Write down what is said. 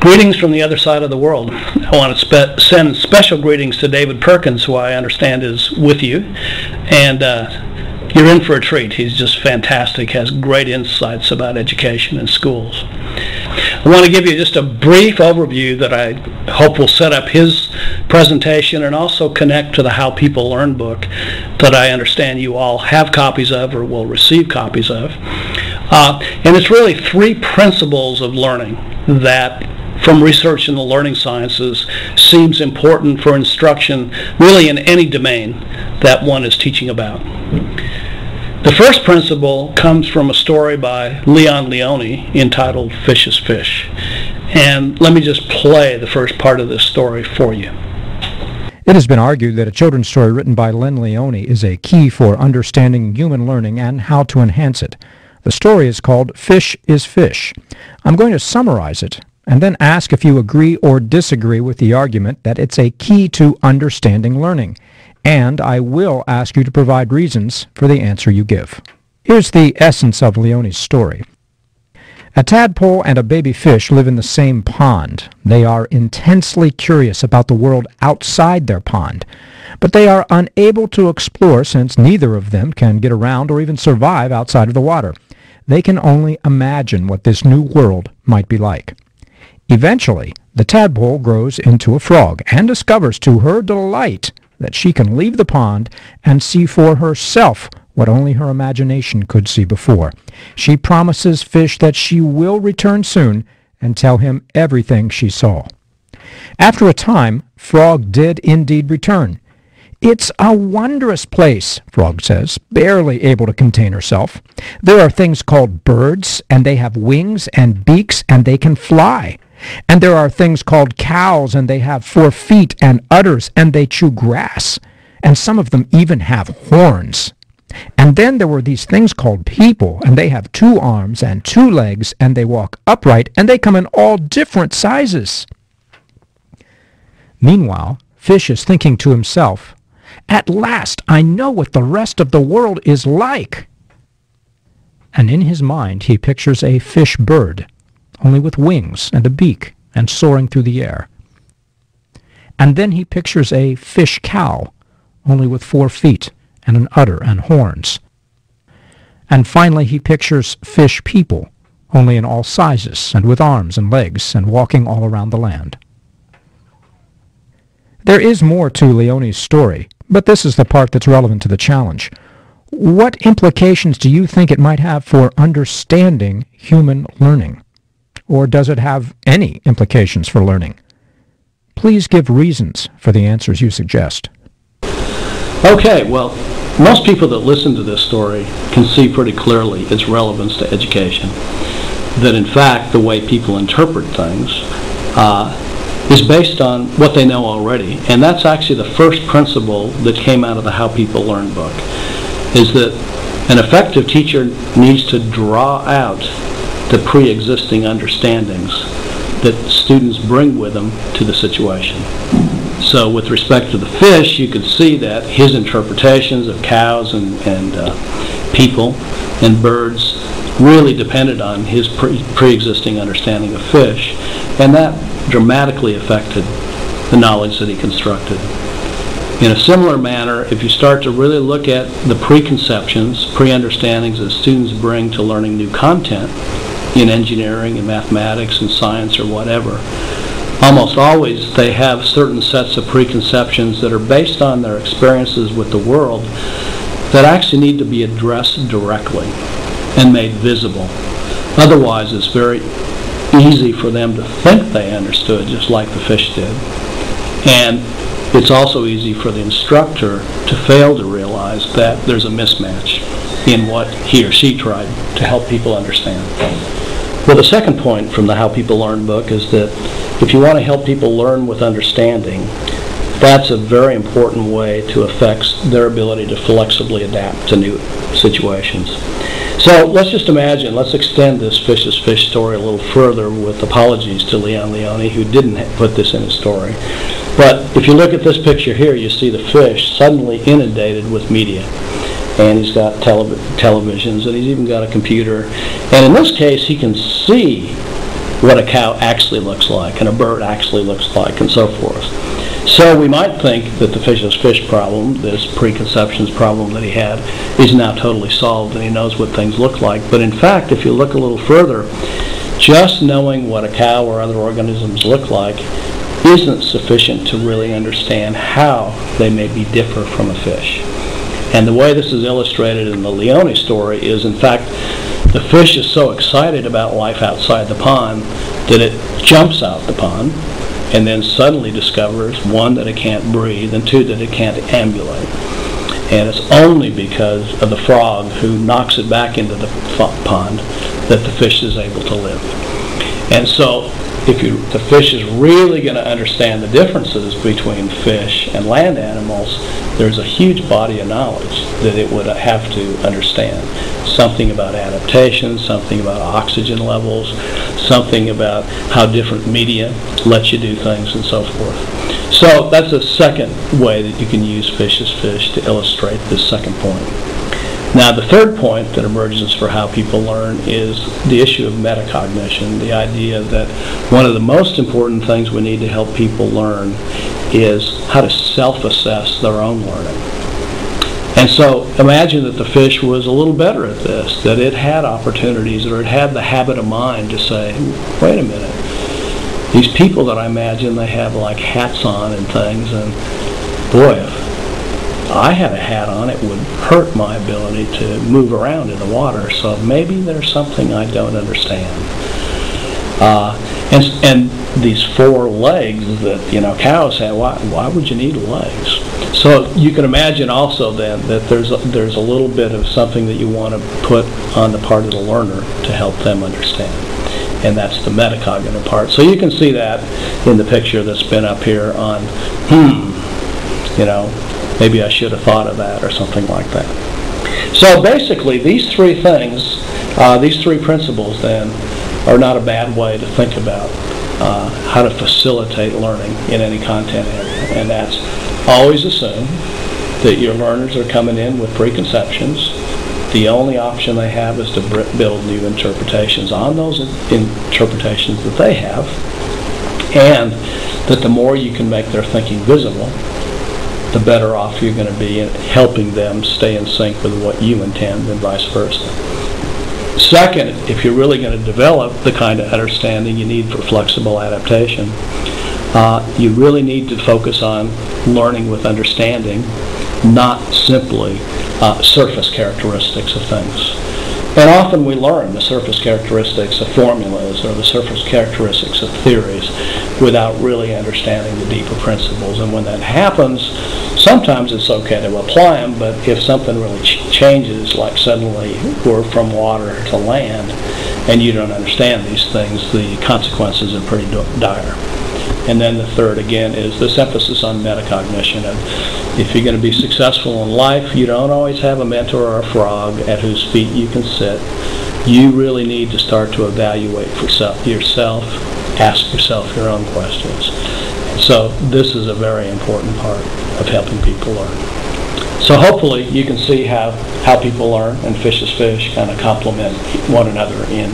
Greetings from the other side of the world. I want to send special greetings to David Perkins, who I understand is with you. And you're in for a treat. He's just fantastic, has great insights about education and schools. I want to give you just a brief overview that I hope will set up his presentation and also connect to the How People Learn book that I understand you all have copies of or will receive copies of. And it's really 3 principles of learning that, from research in the learning sciences, seems important for instruction really in any domain that one is teaching about. The first principle comes from a story by Leon Leone entitled Fish is Fish. And let me just play the first part of this story for you. It has been argued that a children's story written by Len Leone is a key for understanding human learning and how to enhance it. The story is called Fish is Fish. I'm going to summarize it and then ask if you agree or disagree with the argument that it's a key to understanding learning. And I will ask you to provide reasons for the answer you give. Here's the essence of Leone's story. A tadpole and a baby fish live in the same pond. They are intensely curious about the world outside their pond, but they are unable to explore since neither of them can get around or even survive outside of the water. They can only imagine what this new world might be like. Eventually, the tadpole grows into a frog and discovers to her delight that she can leave the pond and see for herself what only her imagination could see before. She promises Fish that she will return soon and tell him everything she saw. After a time, Frog did indeed return. "It's a wondrous place," Frog says, barely able to contain herself. "There are things called birds, and they have wings and beaks, and they can fly. And there are things called cows, and they have 4 feet and udders, and they chew grass. And some of them even have horns. And then there were these things called people, and they have 2 arms and 2 legs, and they walk upright, and they come in all different sizes." Meanwhile, Fish is thinking to himself, "At last I know what the rest of the world is like." And in his mind he pictures a fish bird, only with wings and a beak, and soaring through the air. And then he pictures a fish cow, only with 4 feet, and an udder and horns. And finally he pictures fish people, only in all sizes, and with arms and legs, and walking all around the land. There is more to Leone's story, but this is the part that's relevant to the challenge. What implications do you think it might have for understanding human learning? Or does it have any implications for learning? Please give reasons for the answers you suggest. Okay, well, most people that listen to this story can see pretty clearly its relevance to education. That in fact, the way people interpret things is based on what they know already. And that's actually the first principle that came out of the How People Learn book, is that an effective teacher needs to draw out the pre-existing understandings that students bring with them to the situation. So with respect to the fish, you could see that his interpretations of cows and people and birds really depended on his pre-existing understanding of fish, and that dramatically affected the knowledge that he constructed. In a similar manner, if you start to really look at the preconceptions, pre-understandings that students bring to learning new content in engineering and mathematics and science or whatever, almost always they have certain sets of preconceptions that are based on their experiences with the world that actually need to be addressed directly and made visible. Otherwise, it's very easy for them to think they understood, just like the fish did. And it's also easy for the instructor to fail to realize that there's a mismatch in what he or she tried to help people understand. Well, the second point from the How People Learn book is that if you want to help people learn with understanding, that's a very important way to affect their ability to flexibly adapt to new situations. So let's just imagine, let's extend this Fish is Fish story a little further with apologies to Leon Leone, who didn't put this in his story. But if you look at this picture here, you see the fish suddenly inundated with media. And he's got televisions, and he's even got a computer. And in this case, he can see what a cow actually looks like and a bird actually looks like and so forth. So we might think that the fish is fish problem, this preconceptions problem that he had, is now totally solved and he knows what things look like. But in fact, if you look a little further, just knowing what a cow or other organisms look like isn't sufficient to really understand how they may be different from a fish. And the way this is illustrated in the Leone story is, in fact, the fish is so excited about life outside the pond that it jumps out the pond and then suddenly discovers, one, that it can't breathe, and two, that it can't ambulate. And it's only because of the frog who knocks it back into the pond that the fish is able to live. And so if the fish is really going to understand the differences between fish and land animals, there's a huge body of knowledge that it would have to understand. Something about adaptation, something about oxygen levels, something about how different media let you do things, and so forth. So that's a second way that you can use fish as fish to illustrate this second point. Now, the third point that emerges for how people learn is the issue of metacognition, the idea that one of the most important things we need to help people learn is how to self-assess their own learning. And so imagine that the fish was a little better at this, that it had opportunities, or it had the habit of mind to say, wait a minute, these people that I imagine they have like hats on and things, and boy, if I had a hat on, it would hurt my ability to move around in the water, so maybe there's something I don't understand. And these four legs that cows have, why would you need legs? So you can imagine also then that there's a little bit of something that you want to put on the part of the learner to help them understand, and that's the metacognitive part. So you can see that in the picture that's been up here on maybe I should have thought of that, or something like that. So basically, these three things, these three principles then, are not a bad way to think about how to facilitate learning in any content area. And that's always assume that your learners are coming in with preconceptions. The only option they have is to build new interpretations on those interpretations that they have, and that the more you can make their thinking visible, the better off you're going to be in helping them stay in sync with what you intend, and vice versa. Second, if you're really going to develop the kind of understanding you need for flexible adaptation, you really need to focus on learning with understanding, not simply surface characteristics of things. And often we learn the surface characteristics of formulas or the surface characteristics of theories without really understanding the deeper principles. And when that happens, sometimes it's okay to apply them, but if something really changes, like suddenly we're from water to land, and you don't understand these things, the consequences are pretty dire. And then the third, again, is this emphasis on metacognition. And if you're going to be successful in life, you don't always have a mentor or a frog at whose feet you can sit. You really need to start to evaluate for yourself, ask yourself your own questions. So this is a very important part of helping people learn. So hopefully you can see how people learn, and fish is fish kind of complement one another in